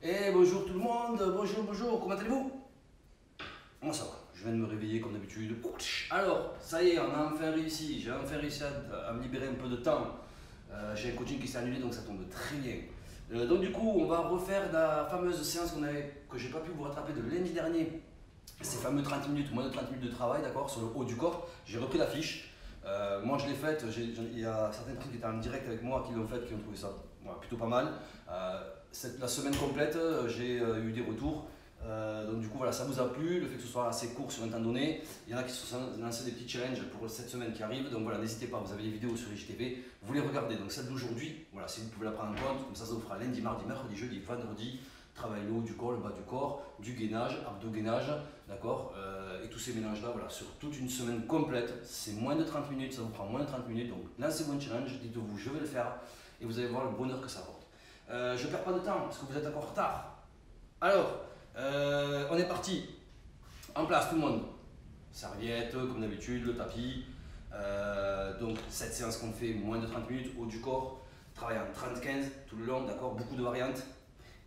Et bonjour tout le monde, bonjour, comment allez-vous? Moi ça va, je viens de me réveiller comme d'habitude. Alors, ça y est, on a enfin réussi, j'ai enfin réussi à me libérer un peu de temps. J'ai un coaching qui s'est annulé donc ça tombe très bien. Donc du coup, on va refaire la fameuse séance que j'ai pas pu vous rattraper de lundi dernier. Ces fameux 30 minutes, moins de 30 minutes de travail, d'accord, sur le haut du corps. J'ai repris la fiche. Moi je l'ai faite, il y a certaines personnes qui étaient en direct avec moi qui l'ont faite, qui ont trouvé ça voilà, plutôt pas mal. La semaine complète, j'ai eu des retours. Donc du coup voilà, ça vous a plu, le fait que ce soit assez court sur un temps donné. Il y en a qui se sont lancés des petits challenges pour cette semaine qui arrive. Donc voilà, n'hésitez pas, vous avez les vidéos sur IGTV, vous les regardez. Donc celle d'aujourd'hui, voilà, si vous pouvez la prendre en compte, comme ça vous fera lundi, mardi, mercredi, jeudi, vendredi. Travail le haut du corps, le bas du corps, du gainage, abdos-gainage, d'accord, et tous ces mélanges-là, voilà, sur toute une semaine complète, c'est moins de 30 minutes, ça vous prend moins de 30 minutes, donc lancez-vous un challenge, dites-vous je vais le faire, et vous allez voir le bonheur que ça apporte. Je ne perds pas de temps, parce que vous êtes encore en retard. Alors, on est parti, en place tout le monde, serviette, comme d'habitude, le tapis, donc cette séance qu'on fait, moins de 30 minutes, haut du corps, travail en 30-15 tout le long, d'accord, beaucoup de variantes.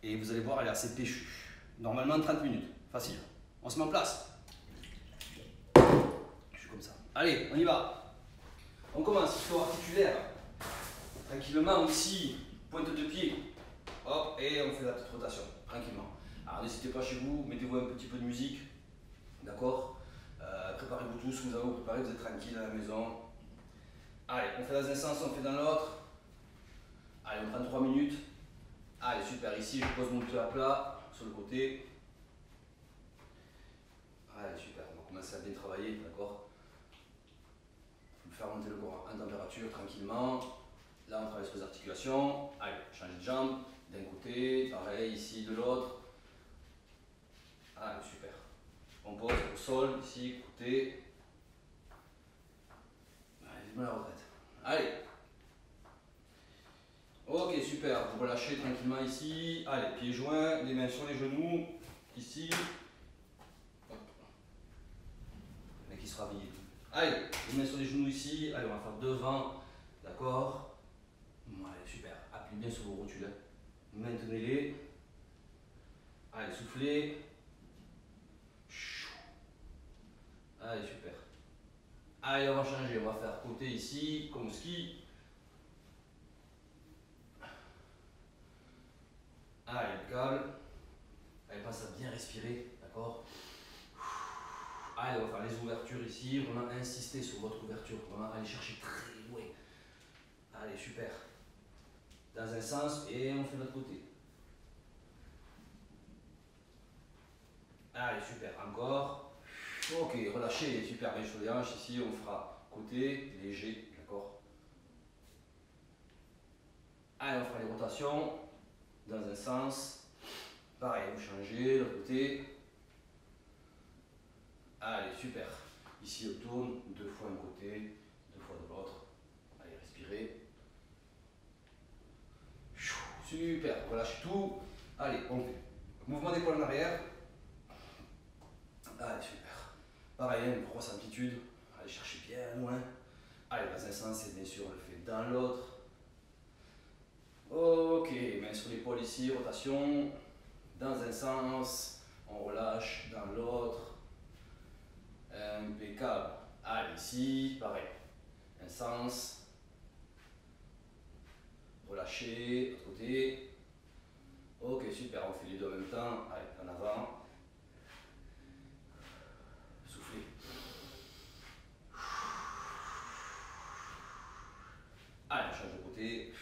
Et vous allez voir, elle est assez péchue. Normalement 30 minutes, facile. On se met en place. Je suis comme ça. Allez, on y va. On commence, saut articulaire. Tranquillement ici, pointe de pied. Hop, et on fait la petite rotation, tranquillement. Alors n'hésitez pas chez vous, mettez-vous un petit peu de musique. D'accord, préparez-vous tous, vous avez vous préparé, vous êtes tranquille à la maison. Allez, on fait dans un sens, on fait dans l'autre. Allez, on prend 3 minutes. Allez, super, ici je pose mon pied à plat, sur le côté. Allez, super, on va commencer à bien travailler, d'accord. Faire monter le corps en température tranquillement. Là, on travaille sur les articulations. Allez, changer de jambe, d'un côté, pareil, ici de l'autre. Allez, super. On pose au sol, ici, côté. Allez, je me la retraite. Allez. Ok, super. Vous relâchez tranquillement ici. Allez, pieds joints, les mains sur les genoux. Ici. Hop. Le mec, il sera habillé. Allez, les mains sur les genoux ici. Allez, on va faire devant. D'accord. Allez, super. Appuyez bien sur vos rotules. Maintenez-les. Allez, soufflez. Allez, super. Allez, on va changer. On va faire côté ici, comme au ski. Allez, calme. Allez, pense à bien respirer. D'accord. Allez, on va faire les ouvertures ici. Vraiment insister sur votre ouverture. Vraiment aller chercher très loin. Allez, super. Dans un sens et on fait de l'autre côté. Allez, super. Encore. Ok, relâchez. Super. Bien sur les hanches. Ici, on fera côté léger. D'accord. Allez, on fera les rotations. Dans un sens. Pareil, vous changez de l'autre côté. Allez, super. Ici, on tourne 2 fois d'un côté, 2 fois de l'autre. Allez, respirez. Super, relâchez tout. Allez, on fait. Mouvement d'épaule en arrière. Allez, super. Pareil, une grosse amplitude. Allez, cherchez bien loin. Allez, dans un sens, et bien sûr, on le fait dans l'autre. Ok, main sur l'épaule ici, rotation. Dans un sens, on relâche dans l'autre. Impeccable. Allez, ici, pareil. Un sens. Relâchez, l'autre côté. Ok, super, on fait les deux en même temps. Allez, en avant. Soufflez. Allez, on change de côté.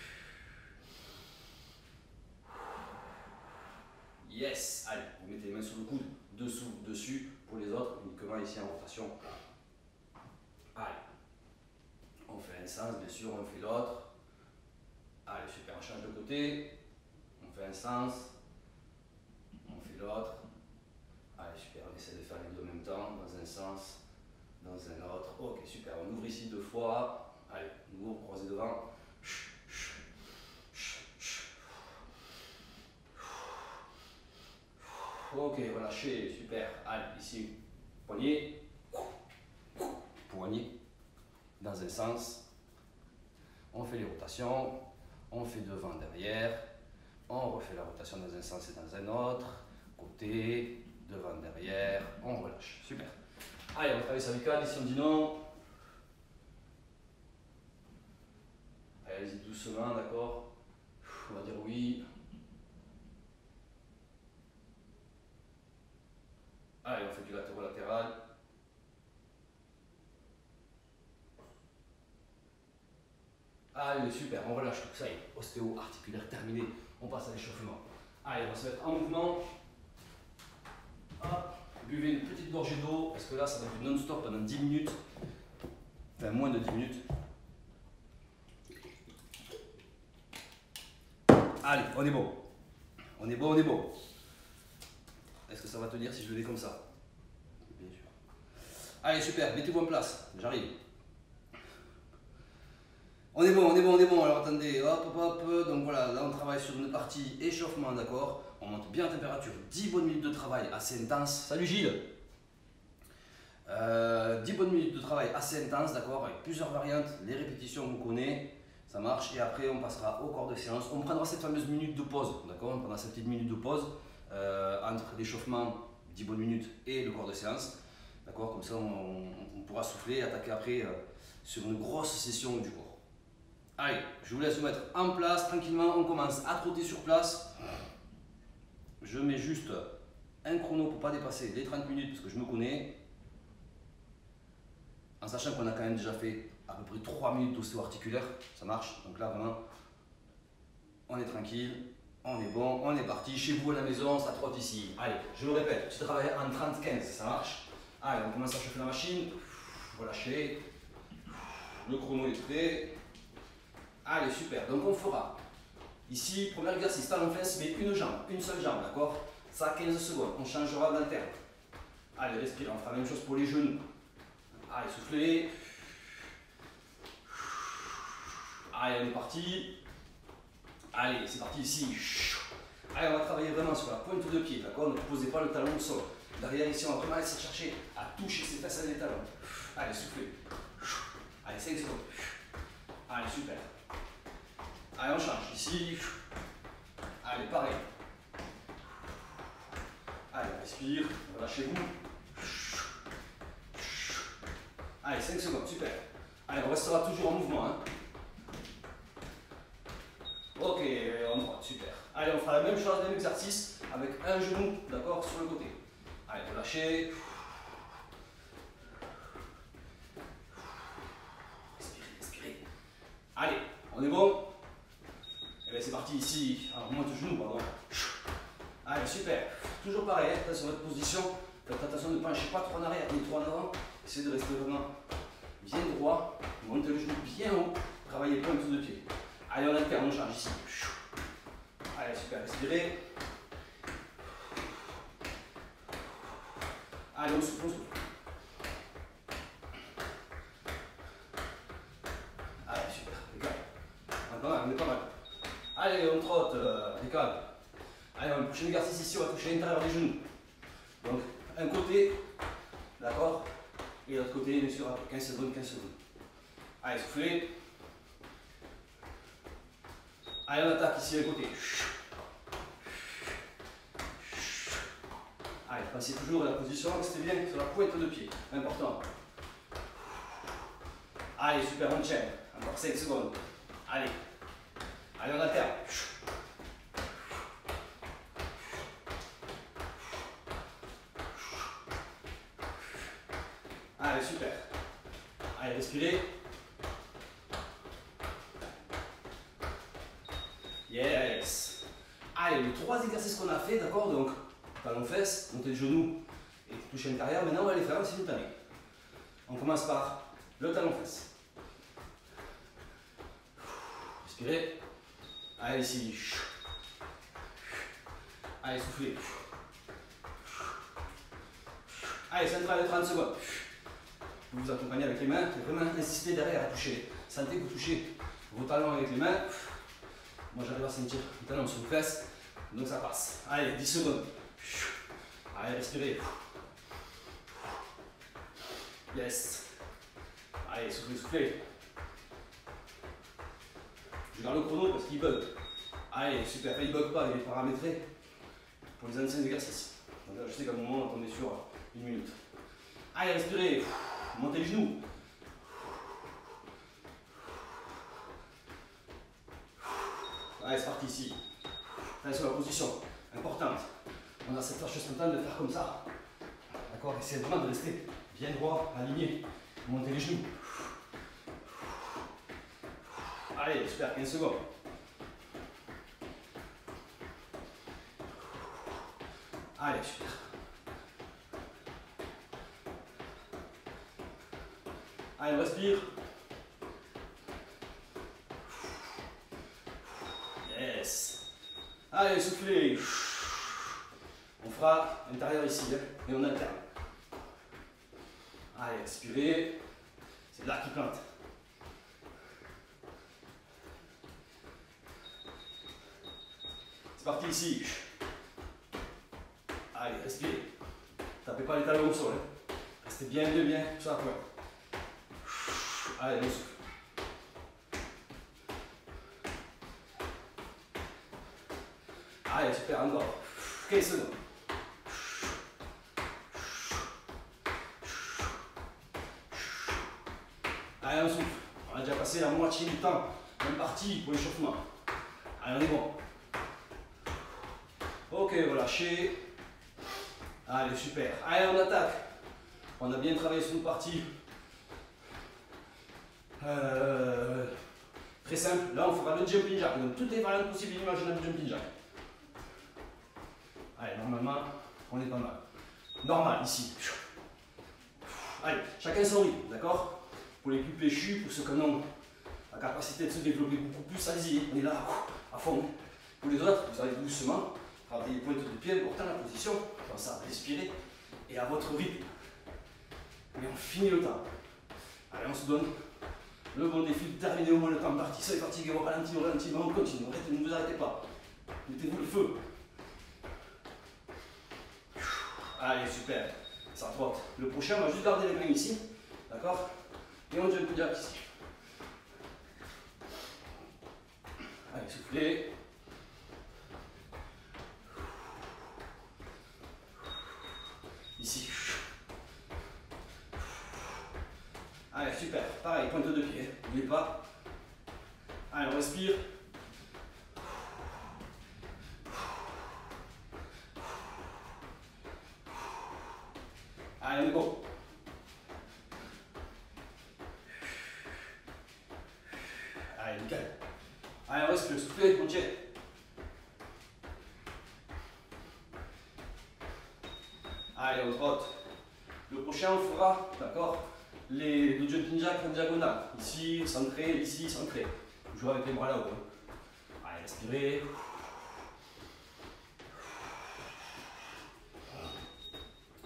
Yes. Allez, vous mettez les mains sur le coude, dessous, dessus. Pour les autres, uniquement ici en rotation. Allez. On fait un sens, bien sûr, on fait l'autre. Allez, super, on change de côté. On fait un sens. On fait l'autre. Allez, super, on essaie de faire les deux en même temps, dans un sens, dans un autre. Ok, super, on ouvre ici 2 fois. Allez, on ouvre, croisez devant. Ok, relâchez, super. Allez, ici, poignet. Poignet. Dans un sens. On fait les rotations. On fait devant, derrière. On refait la rotation dans un sens et dans un autre. Côté, devant, derrière. On relâche. Super. Allez, on va travailler cervical. Ici, on dit non. Allez-y doucement, d'accord? On va dire oui. Allez, on fait du latéralatéral. Allez, super, on relâche tout. Ça y est, ostéo-articulaire terminé. On passe à l'échauffement. Allez, on va se mettre en mouvement. Hop, buvez une petite gorgée d'eau, parce que là, ça va être du non-stop pendant 10 minutes. Enfin, moins de 10 minutes. Allez, on est bon. On est bon, on est bon. Est-ce que ça va tenir si je le mets comme ça? Bien sûr. Allez, super, mettez-vous en place. J'arrive. On est bon, on est bon, on est bon. Alors attendez, hop, hop, hop. Donc voilà, là on travaille sur une partie échauffement, d'accord? On monte bien la température. 10 bonnes minutes de travail assez intense. Salut Gilles! 10 bonnes minutes de travail assez intense, d'accord? Avec plusieurs variantes. Les répétitions, on connaît. Ça marche. Et après, on passera au corps de séance. On prendra cette fameuse minute de pause, d'accord? On prendra cette petite minute de pause entre l'échauffement, 10 bonnes minutes, et le corps de séance. D'accord? Comme ça, on pourra souffler et attaquer après sur une grosse session du corps. Allez, je vous laisse vous mettre en place tranquillement. On commence à trotter sur place. Je mets juste un chrono pour ne pas dépasser les 30 minutes parce que je me connais. En sachant qu'on a quand même déjà fait à peu près 3 minutes d'ostéo-articulaire. Ça marche. Donc là, vraiment, on est tranquille. On est bon. On est parti. Chez vous à la maison, ça trotte ici. Allez, je le répète. Tu travailles en 30-15. Ça marche. Allez, on commence à chauffer la machine. Relâchez. Le chrono est prêt. Allez, super. Donc on fera ici, premier exercice, talon-fesse, mais une jambe, une seule jambe, d'accord? Ça, 15 secondes. On changera d'interne. Allez, respirez. On fera la même chose pour les genoux. Allez, soufflez. Allez, on est parti. Allez, c'est parti ici. Allez, on va travailler vraiment sur la pointe de pied, d'accord? Ne posez pas le talon au sol. Derrière, ici, on va vraiment essayer de chercher à toucher ses fesses avec les talons. Allez, soufflez. Allez, 5 secondes. Allez, super. Allez, on change. Ici. Allez, pareil. Allez, respire. Relâchez-vous. Allez, 5 secondes. Super. Allez, on restera toujours en mouvement. Hein. Ok, on droite. Super. Allez, on fera la même chose, le même exercice avec un genou, d'accord, sur le côté. Allez, relâchez. Respirez, respirez. Allez, on est bon? Et bien c'est parti ici. Alors, monte le genou, pardon. Allez, super. Toujours pareil, hein, sur votre position. Faites attention de ne pencher pas trop en arrière ni trop en avant. Essayez de rester vraiment bien droit. Montez le genou bien haut. Travaillez pointe de pied. Allez, on alterne, on change ici. Allez, super, respirez. Allez, on souffle, on souffle. Allez, super, impeccable. On est pas mal. Allez, on trotte, impeccable. Allez, le prochain exercice ici, on va toucher l'intérieur des genoux. Donc, un côté, d'accord, et l'autre côté, bien sûr, après 15 secondes, 15 secondes. Allez, soufflez. Allez, on attaque ici, un côté. Allez, passez toujours à la position, restez bien sur la pointe de pied, important. Allez, super, on tient. Encore 5 secondes. Allez. Allez, on alterne. Allez, super. Allez, respirez. Yes. Allez, les 3 exercices qu'on a fait, d'accord? Donc, talon-fesse, montée de genou et toucher l'intérieur. Maintenant, on va les faire en simultané. On commence par le talon-fesse. Respirez. Allez, ici. Allez, soufflez. Allez, central de 30 secondes. Vous vous accompagnez avec les mains et vraiment insistez derrière à toucher. Sentez que vous touchez vos talons avec les mains. Moi, j'arrive à sentir les talons sur les fesses, donc ça passe. Allez, 10 secondes. Allez, respirez. Yes. Allez, soufflez, soufflez. Je garde le chrono parce qu'il bug. Allez, super. Il ne bug pas, il est paramétré pour les anciens exercices. Donc là, je sais qu'à un moment, on est sur 1 minute. Allez, respirez. Montez les genoux. Allez, c'est parti ici. Attention à la position. Importante. On a cette tâche spontanée de faire comme ça. D'accord? Essayez vraiment de rester bien droit, aligné. Montez les genoux. Allez, super, 15 secondes. Allez, super. Allez, on respire. Yes. Allez, soufflez. On fera l'intérieur ici, hein, et on alterne. Allez, expirez. C'est là qui plante. C'est parti ici. Allez, respirez. Tapez pas les talons au sol. Hein. Restez bien, tout ça à point. Allez, on souffle. Allez, super, encore. 15 secondes. Allez, on souffle. On a déjà passé la moitié du temps. Même partie pour l'échauffement. Allez, on est bon. Ok, relâchez. Allez, super. Allez, on attaque. On a bien travaillé sur une partie. Très simple. Là, on fera le jumping jack. Donc, toutes les variantes possibles et imaginables de jumping jack. Allez, normalement, on est pas mal. Normal, ici. Allez, chacun son rythme, d'accord? Pour les plus péchus, pour ceux qui ont la capacité de se développer beaucoup plus, allez-y, on est là, à fond. Pour les autres, vous allez doucement, travailler les pointes de pied, portant la position, comme ça, respirez, et à votre rythme. Et on finit le temps. Allez, on se donne le bon défi de terminer au moins le temps parti. Soyez fatigué, on ralentit, mais on continue, ne vous arrêtez pas. Mettez-vous le feu. Allez, super. Ça trotte. Le prochain, on va juste garder les mains ici. D'accord? Et on jump jack ici. Allez, soufflez. Ici. Allez, super. Pareil, pointe de pied. N'oubliez pas. Allez, on respire. Allez, on est bon. Allez, nickel. Allez, on respire, soufflez, on tient. Allez, on trotte. Le prochain, on fera, d'accord, le jumping jack en diagonale. Ici, centré. Toujours avec les bras là-haut. Allez, respirez.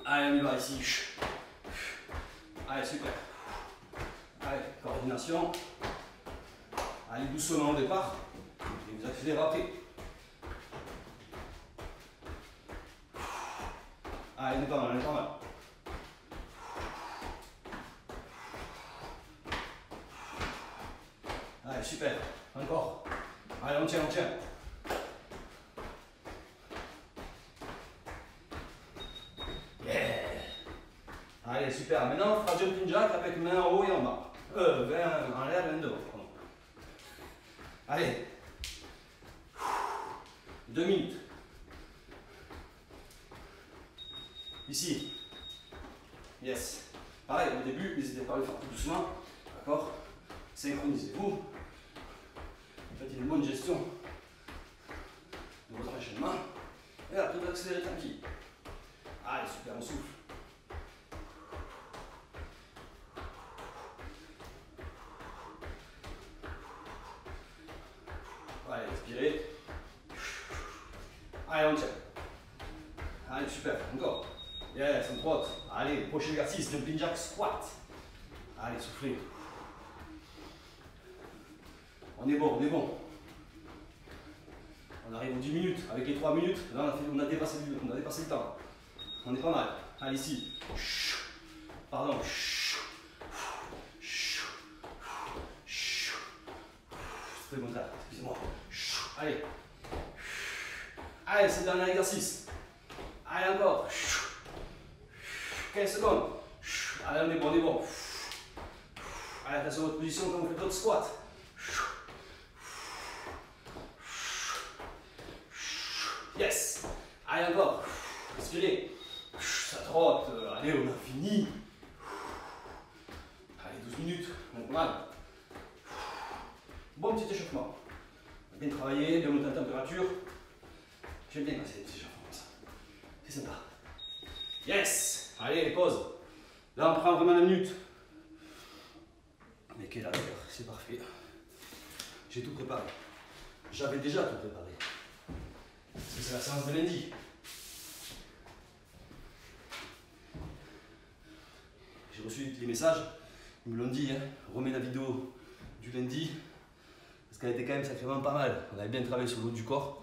Allez, on y va ici. Allez, super. Allez, coordination. Allez, doucement au départ. Et vous accélérez après. Allez, on est pas mal, on est pas mal. Allez, super. Encore. Allez, on tient, on tient. Allez, super. Maintenant, on fera jumping jack avec main en haut et en bas. 20 en l'air, 20 devant. Allez. 2 minutes. Ici. Yes. Pareil, au début, n'hésitez pas à le faire tout doucement. D'accord? Synchronisez-vous. Faites une bonne gestion de votre enchaînement. Et après, vous accélérez tranquille. Allez, super, on souffle. Allez, respirez. Allez, on tient. Allez, super, encore. Yes, on trotte. Allez, prochain exercice, jumping jack squat. Allez, soufflez. On est bon, on est bon. On arrive aux 10 minutes. Avec les 3 minutes, là on a dépassé le temps. On est pas mal. Allez, ici. Pardon. C'est le contraire, excusez-moi. Allez, Allez, c'est le dernier exercice. Allez, encore. 15 secondes. Allez, on est bon, on est bon. Allez, attention à votre position quand vous faites votre squat. Yes. Allez, encore. Respirez. Ça trotte. Allez, on a fini. Allez, 12 minutes. Donc, mal. Bon petit échauffement. Bien travaillé, bien monter en température. J'aime bien passer des petits échauffements comme ça. C'est sympa. Yes. Allez, pause. Là, on prend vraiment la minute. Mais quelle heure, c'est parfait. J'ai tout préparé. J'avais déjà tout préparé. Parce que c'est la séance de lundi. J'ai reçu les messages. Ils me l'ont dit, hein. Remets la vidéo du lundi. Parce qu'elle était quand même sacrément pas mal. On avait bien travaillé sur le haut du corps.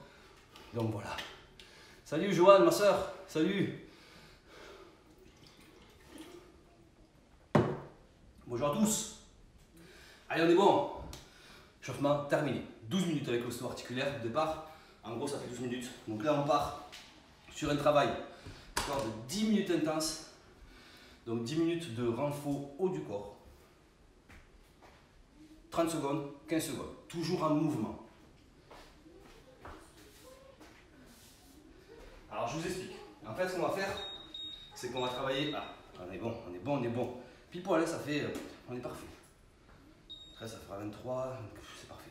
Donc voilà. Salut Joanne, ma soeur. Salut. Bonjour à tous. Allez, on est bon. Échauffement terminé. 12 minutes avec l'ostéo-articulaire de départ. En gros, ça fait 12 minutes. Donc là, on part sur un travail de 10 minutes intenses. Donc 10 minutes de renfort haut du corps. 30 secondes, 15 secondes. Toujours en mouvement. Alors, je vous explique. En fait, ce qu'on va faire, c'est qu'on va travailler. Ah, on est bon, on est bon, on est bon. Pile poil, ça fait. On est parfait. Après, ça fera 23. C'est parfait.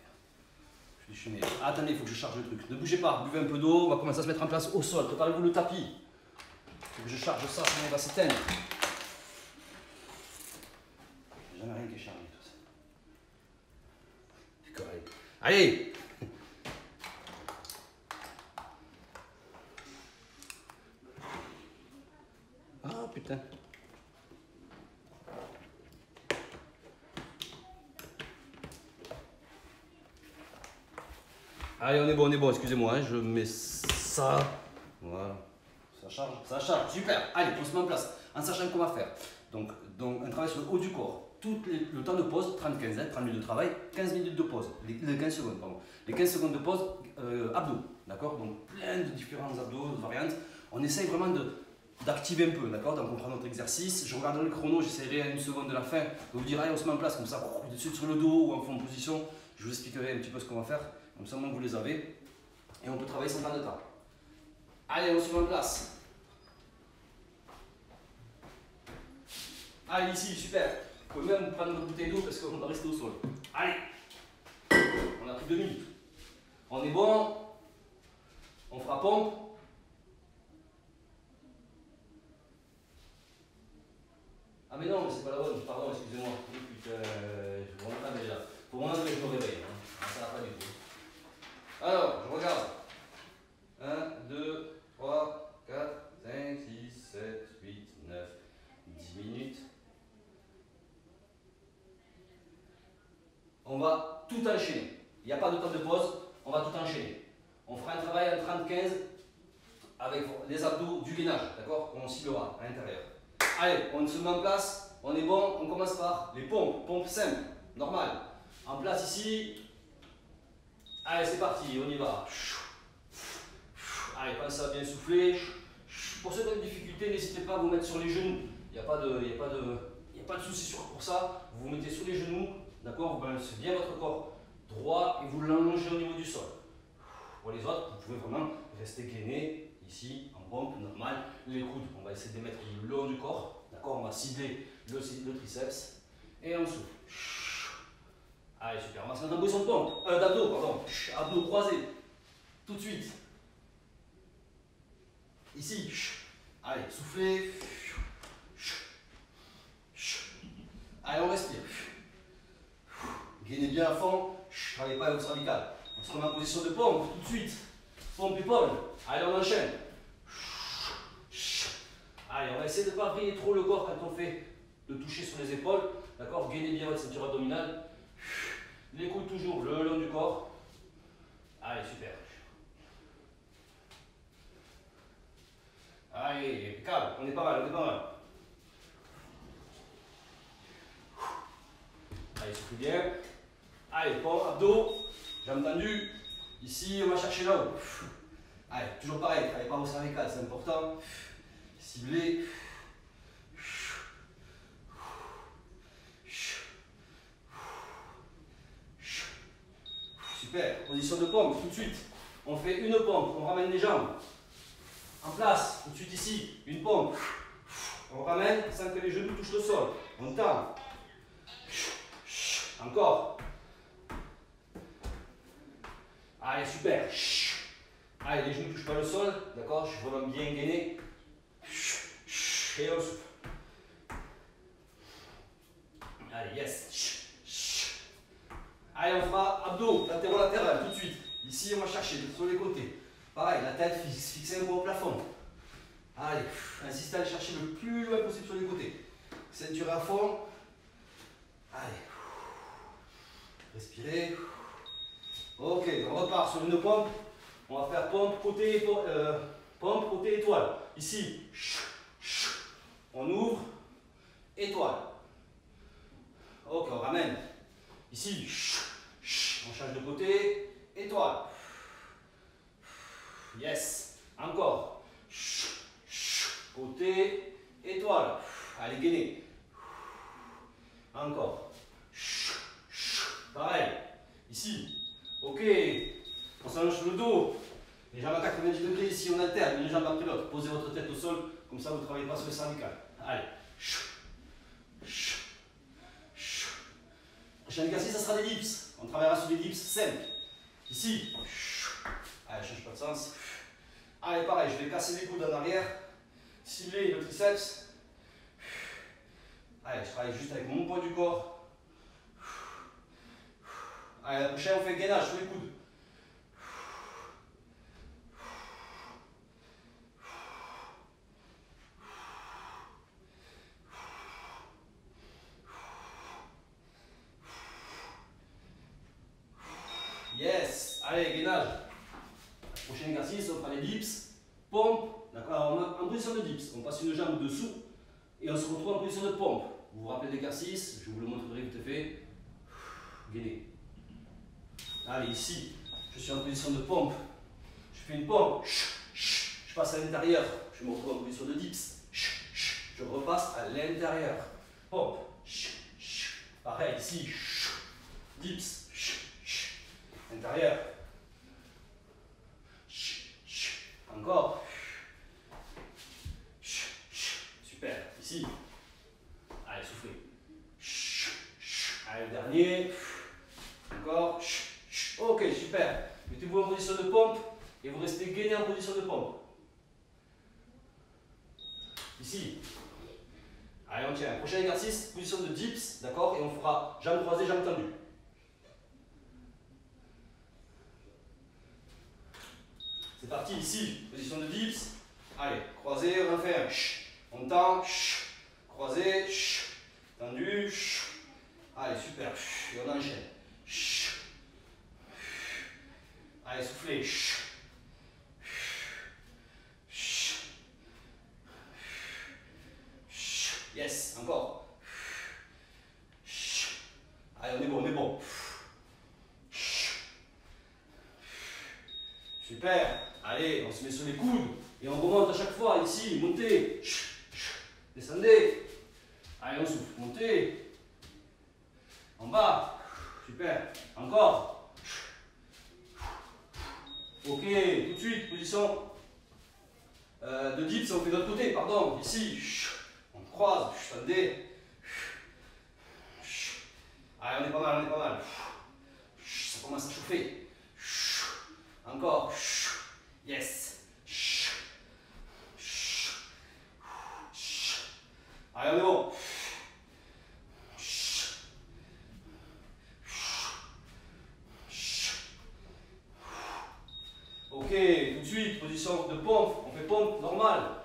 Je suis meilleur. Ah, attendez, il faut que je charge le truc. Ne bougez pas, buvez un peu d'eau. On va commencer à se mettre en place au sol. Préparez-vous le tapis. Il faut que je charge ça, sinon il va s'éteindre. Il n'y a jamais rien qui est chargé, tout ça. D'accord, allez. Allez! Ah, putain. Allez, on est bon, excusez-moi, hein, je mets ça. Voilà. Ça charge, super. Allez, on se met en place, en sachant qu'on va faire. Donc, un travail sur le haut du corps. Le temps de pause, 30-15, hein, 30 minutes de travail, 15 minutes de pause. Les 15 secondes, pardon. Les 15 secondes de pause, abdos, d'accord? Donc, plein de différents abdos, de variantes. On essaye vraiment d'activer un peu, d'accord? Donc, on prend notre exercice. Je regarderai le chrono, j'essaierai à 1 seconde de la fin de vous dire, allez, on se met en place, comme ça, de suite sur le dos ou en position. Je vous expliquerai un petit peu ce qu'on va faire. Comme ça, vous les avez. Et on peut travailler sans perdre de temps. Allez, on se met en place. Allez, ici, super. Vous pouvez même prendre votre bouteille d'eau parce qu'on va rester au sol. Allez. On a pris 2 minutes. On est bon. On fera pompe. Ah mais non, mais c'est pas la bonne. Pardon, excusez-moi. Putain, je vous entends déjà. Pour moi, je me réveille. Hein. Ça va pas du tout. Alors, je regarde. 1, 2, 3, 4, 5, 6, 7, 8, 9, 10 minutes. On va tout enchaîner. Il n'y a pas de temps de pause, on va tout enchaîner. On fera un travail en 30-15 avec les abdos du gainage, d'accord? On ciblera à l'intérieur. Allez, on se met en place, on est bon, on commence par les pompes, pompes simples, normales. En place ici. Allez, c'est parti, on y va. Allez, pensez à bien souffler. Pour ceux qui ont des difficultés, n'hésitez pas à vous mettre sur les genoux. Il n'y a pas de souci pour ça. Vous vous mettez sur les genoux, d'accord? Vous balancez bien votre corps droit et vous l'allongez au niveau du sol. Pour les autres, vous pouvez vraiment rester gainé ici, en pompe, normal. Les coudes, on va essayer de les mettre le long du corps, d'accord? On va cibler le triceps et on souffle. Allez, super. On va se mettre en position de pompe, d'abdos, pardon. Abdos croisés. Tout de suite. Ici. Allez, soufflez. Allez, on respire. Gainez bien à fond. Travaillez pas avec votre cervical. On se remet en position de pompe tout de suite. Pompe épaule. Allez, on enchaîne. Allez, on va essayer de ne pas vriller trop le corps quand on fait de toucher sur les épaules. D'accord? Gainez bien votre ceinture abdominale. Les coudes toujours le long du corps. Allez, super. Allez, calme, on est pas mal, on est pas mal. Allez, soufflez bien. Allez, pompe, abdos, jambes tendues. Ici, on va chercher là-haut. Allez, toujours pareil, travaillez pas au cervical, c'est important. Ciblez. Super, position de pompe, tout de suite. On fait une pompe, on ramène les jambes en place, tout de suite ici, une pompe. On ramène sans que les genoux touchent le sol. On tend. Encore. Allez, super. Allez, les genoux ne touchent pas le sol, d'accord? Je suis vraiment bien gainé. Et on souffle. Allez, yes. Allez, on fera abdos, latéraux-latéral, tout de suite. Ici, on va chercher sur les côtés. Pareil, la tête fixe, fixez un peu au plafond. Allez, insistez à aller chercher le plus loin possible sur les côtés. Ceinture à fond. Allez. Respirez. Ok, on repart sur une pompe. On va faire pompe, côté étoile. Ici, on ouvre, étoile. Ok, on ramène. Ici, on change de côté, étoile. Yes. Encore. Côté, étoile. Allez, gainez. Encore. Pareil. Ici. Ok. On s'allonge sur le dos. Les jambes à 90 degrés ici, on alterne, une jambe après l'autre. Posez votre tête au sol, comme ça vous ne travaillez pas sur le cervical. Allez. Prochain exercice, ça sera des dips. On travaillera sur des dips simples. Ici. Allez, change pas de sens. Allez, pareil, je vais casser les coudes en arrière. Cibler le triceps. Allez, je travaille juste avec mon poids du corps. Allez, la prochaine, on fait gainage sur les coudes. Yes. Allez, gainage. Prochain exercice, on fera les dips. Pompe. D'accord, en position de dips. On passe une jambe dessous et on se retrouve en position de pompe. Vous vous rappelez l'exercice, je vous le montrerai vite fait. Gainez. Allez, ici, je suis en position de pompe. Je fais une pompe. Je passe à l'intérieur. Je me retrouve en position de dips. Je repasse à l'intérieur. Pompe. Pareil, ici. Dips. Intérieur. Encore. Super. Ici. Allez, soufflez. Allez, le dernier. Encore. Ok, super. Mettez-vous en position de pompe et vous restez gainé en position de pompe. Ici. Allez, on tient. Prochain exercice, position de dips, d'accord? Et on fera jambes croisées, jambes tendues. C'est parti, ici, position de dips. Allez, croisé, on fait un on tend, croisé, tendu. Allez, super. Et on enchaîne. Allez, soufflez. Yes, encore. Allez, on est bon, on est bon. Super. Allez, on se met sur les coudes et on remonte à chaque fois. Ici, montez. Descendez. Allez, on souffle. Montez. En bas. Super. Encore. Ok, tout de suite, position de dips, on fait de l'autre côté, pardon. Ici, on croise, tendez. Allez, on est pas mal, on est pas mal. Ça commence à chauffer. Encore. Yes. Allez, on est bon. Ok, tout de suite, position de pompe. On fait pompe normale.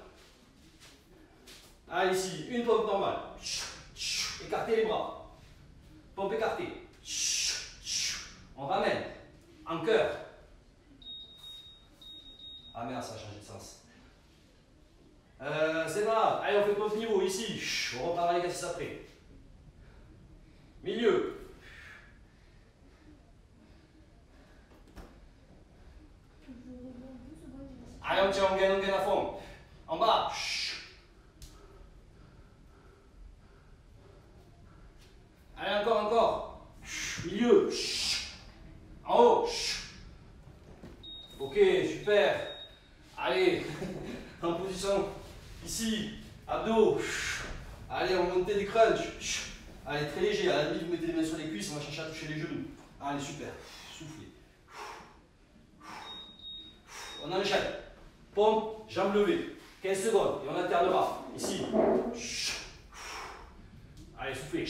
Allez, ici, une pompe normale. Écartez les bras. Pompe écartée. On ramène. En cœur. Ah merde, ça a changé de sens. C'est pas grave. Allez, on fait pompe niveau ici. On repart à l'exercice après. Milieu. fond. En bas. Allez, encore, encore. Milieu. En haut. Ok, super. Allez, en position. Ici, abdos. Allez, on va monter des crunchs. Allez, très léger. À la limite, vous mettez les mains sur les cuisses, on va chercher à toucher les genoux. Allez, super. Soufflez. On enchaîne. Pompe, jambes levées. 15 secondes. Et on alternera. Ici. Allez, soufflez.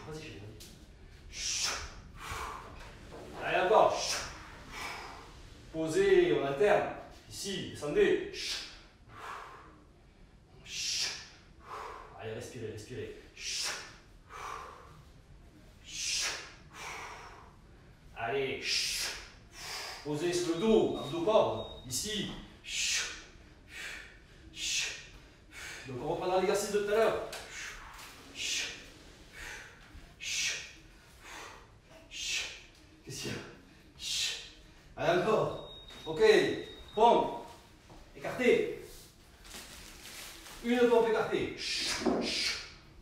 Vas-y, chérie. Allez, encore. Posez, on alterne. Ici, descendez. Allez, respirez, respirez. Allez. Posez sur le dos, abdos cordes. Ici. Donc on reprendra l'exercice de tout à l'heure. Qu'est-ce qu'il y a? Allez, encore. Ok. Pompe. Écartez. Une pompe écartée.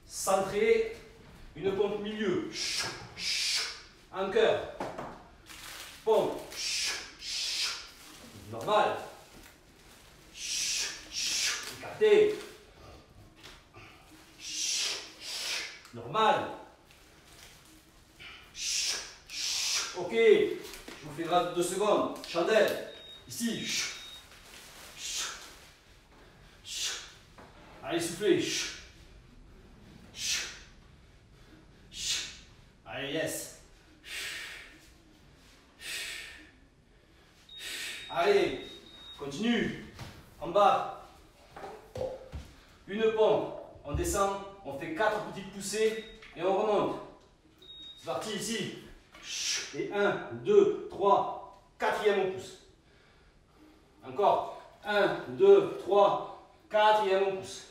Centré. Une pompe milieu. En cœur. Pompe. Normal. Écarté. Normal. Ok. Je vous fais grâce de 2 secondes. Chandelle. Ici. Allez, soufflez. Allez, yes. Allez, continue. En bas. Une pompe. On descend. On fait 4 petites poussées et on remonte. C'est parti ici. Et 1, 2, 3, 4e on pousse. Encore. 1, 2, 3, 4e on pousse.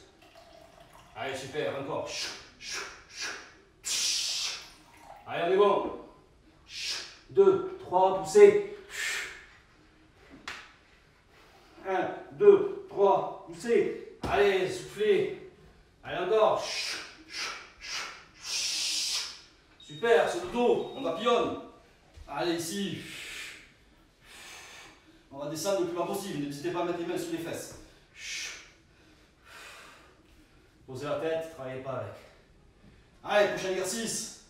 Allez, super, encore. Allez, on est bon. 2, 3, poussez. 1, 2, 3, poussez. Allez, soufflez. Allez, encore. Super, sur le dos, on papillonne. Allez, ici. On va descendre le plus bas possible. N'hésitez pas à mettre les mains sur les fesses. Posez la tête, ne travaillez pas avec. Allez, prochain exercice.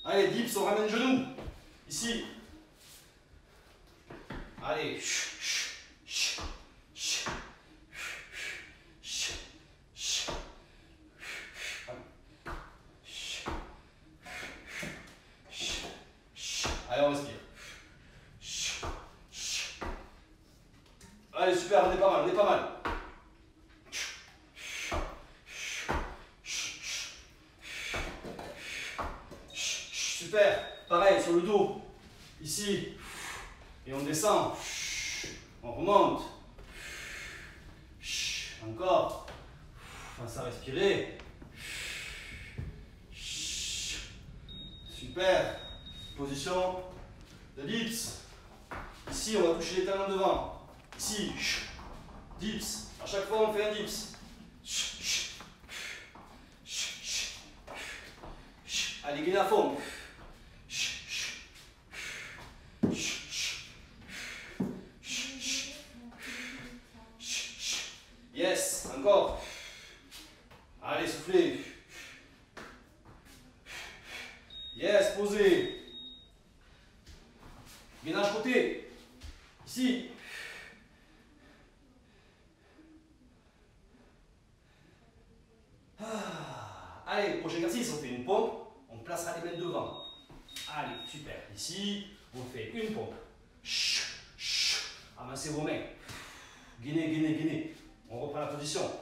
Allez, dips, on ramène le genou. Ici. Allez. Allez, on respire. Allez, super, on est pas mal, on est pas mal. Super, pareil sur le dos, ici, et on descend, on remonte, encore, pense à respirer, super, position de dips, ici on va toucher les talons devant, ici, dips, à chaque fois on fait un dips, allez, gainez à fond. Yes, encore. Allez, soufflez. Yes, posez. Gainage côté. Ici. Allez, prochain exercice, on fait une pompe. On placera les mains devant. Allez, super. Ici, on fait une pompe. Amassez vos mains. Gainez, gainez, gainez. On reprend la position.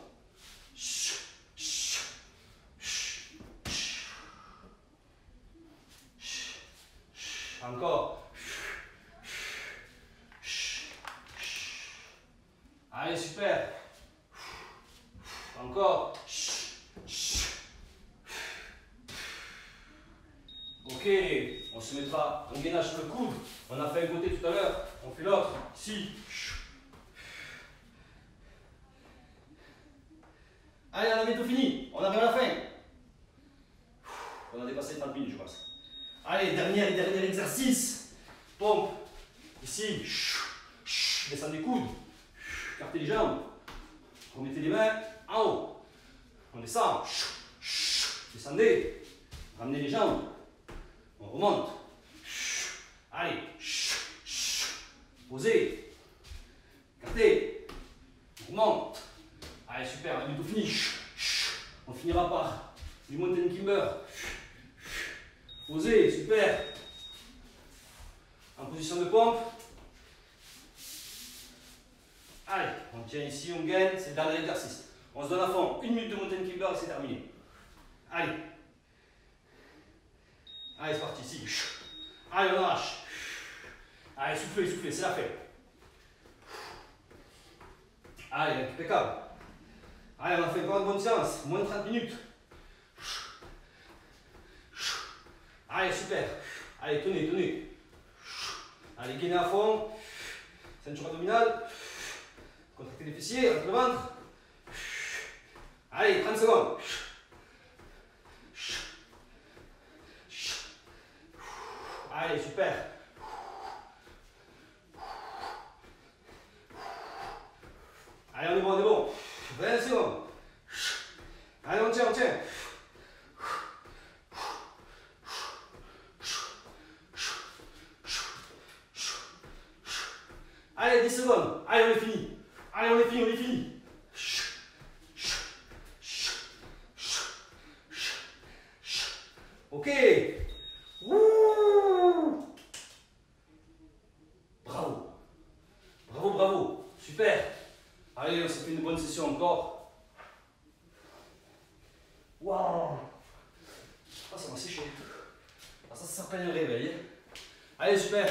Encore. Allez, super. Encore. Ok, on se mettra, on gainage sur le coude. On a fait un côté tout à l'heure, on fait l'autre. Ici. Allez, on a bientôt fini. On arrive à la fin. On a dépassé les 30 minutes, je pense. Allez, dernier exercice. Pompe. Ici. Descendez les coudes. Écartez les jambes. Remettez les mains en haut. On descend. Descendez. Ramenez les jambes. On remonte. Allez. Posez. Écartez. On remonte. Allez, super, on a bientôt fini. On finira par du mountain climber. Posez, super. En position de pompe. Allez, on tient ici, on gagne, c'est le dernier exercice. On se donne à fond, 1 minute de mountain climber et c'est terminé. Allez. Allez, c'est parti, ici. Allez, on arrache. Allez, soufflez, soufflez, c'est la fin. Allez, impeccable. Allez, on a fait encore une bonne séance, moins de 30 minutes. Allez, super. Allez, tenez, tenez. Allez, gainez à fond. Ceinture abdominale. Contractez les fessiers, avec le ventre. Allez, 30 secondes. Allez, super. Allez, on est bon, on est bon. 20 secondes. Allez, on tient, on tient. Allez, 10 secondes. Allez, on est fini. Allez, on est fini, on est fini. Ok. Wouh. Bravo. Bravo, bravo. Super. Allez, on s'est fait une bonne session encore. Waouh. Ah, ça m'a séché. Ah, ça sert pas un réveil. Allez, super.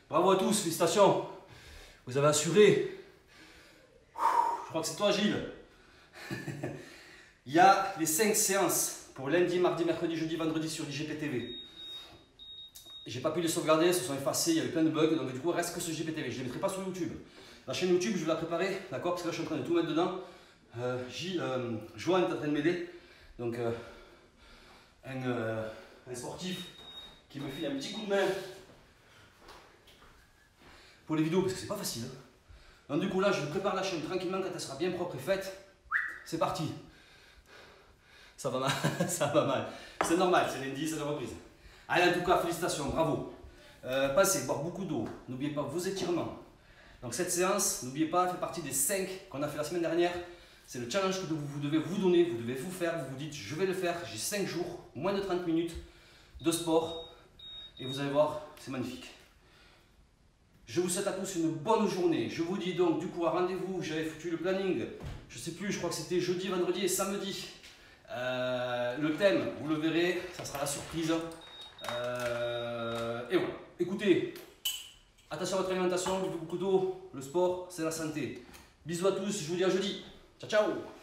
Bravo à tous, félicitations. Vous avez assuré. Je crois que c'est toi, Gilles. Il y a les 5 séances pour lundi, mardi, mercredi, jeudi, vendredi sur IGPTV. J'ai pas pu les sauvegarder, elles se sont effacées, il y avait plein de bugs, donc du coup il reste que ce IGPTV. Je ne les mettrai pas sur YouTube. La chaîne YouTube, je vais la préparer, d'accord, parce que là je suis en train de tout mettre dedans. Joanne est en train de m'aider, donc un sportif qui me file un petit coup de main pour les vidéos, parce que c'est pas facile. Donc du coup là, je prépare la chaîne tranquillement quand elle sera bien propre et faite. C'est parti. Ça va mal, ça va mal. C'est normal, c'est lundi, c'est la reprise. Allez, en tout cas, félicitations, bravo. Passez, boire beaucoup d'eau. N'oubliez pas vos étirements. Donc cette séance, n'oubliez pas, fait partie des 5 qu'on a fait la semaine dernière. C'est le challenge que vous devez vous donner, vous devez vous faire. Vous vous dites, je vais le faire, j'ai 5 jours, moins de 30 minutes de sport. Et vous allez voir, c'est magnifique. Je vous souhaite à tous une bonne journée. Je vous dis donc du coup à rendez-vous. J'avais foutu le planning. Je sais plus, je crois que c'était jeudi, vendredi et samedi. Le thème, vous le verrez, ça sera la surprise. Et voilà. Écoutez, attention à votre alimentation, buvez beaucoup d'eau. Le sport, c'est la santé. Bisous à tous, je vous dis à jeudi. Ciao, ciao.